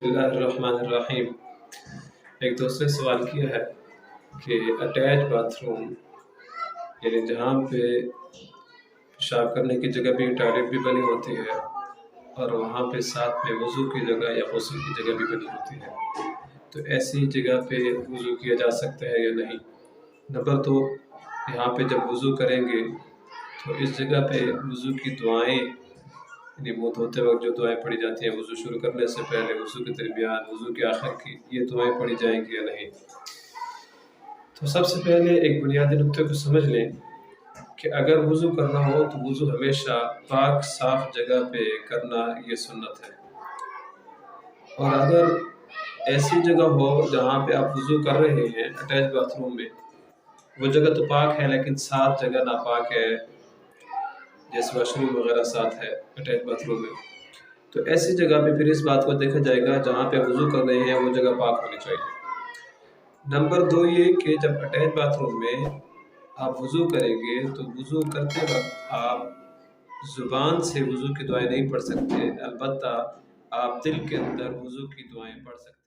बिस्मिल्लाहिर्रहमानिर्रहीम। एक दोस्त ने सवाल किया है कि अटैच बाथरूम यानी जहाँ पे पेशाब करने की जगह भी टॉयलेट भी बनी होती है और वहाँ पे साथ में वज़ू की जगह या गुस्ल की जगह भी बनी होती है, तो ऐसी जगह पे वज़ू किया जा सकता है या नहीं। नंबर 2, यहाँ पे जब वज़ू करेंगे तो इस जगह पे वज़ू की दुआएं यानी मुँह धोते वक्त जो दुआएं पढ़ी जाती हैं वज़ू शुरू करने से पहले, वज़ू के दरमियान, वज़ू के आखिर की, ये दुआएं पढ़ी जाएंगी या नहीं। तो सबसे पहले एक बुनियादी नुक्ते को समझ लें कि अगर वज़ू करना हो तो वज़ू हमेशा पाक साफ जगह पे करना ये सुन्नत है। और अगर ऐसी जगह हो जहाँ पे आप वज़ू कर रहे हैं अटैच बाथरूम में, वो जगह तो पाक है लेकिन साथ जगह नापाक है, जैसे वॉशरूम वगैरह साथ है अटैच बाथरूम में, तो ऐसी जगह पे फिर इस बात को देखा जाएगा जहाँ पे वज़ू कर रहे हैं वो जगह पाक होनी चाहिए। नंबर 2 ये कि जब अटैच बाथरूम में आप वज़ू करेंगे तो वज़ू करते वक्त आप ज़ुबान से वज़ू की दुआएं नहीं पढ़ सकते, अलबत्ता आप दिल के अंदर वज़ू की दुआएं पढ़ सकते हैं।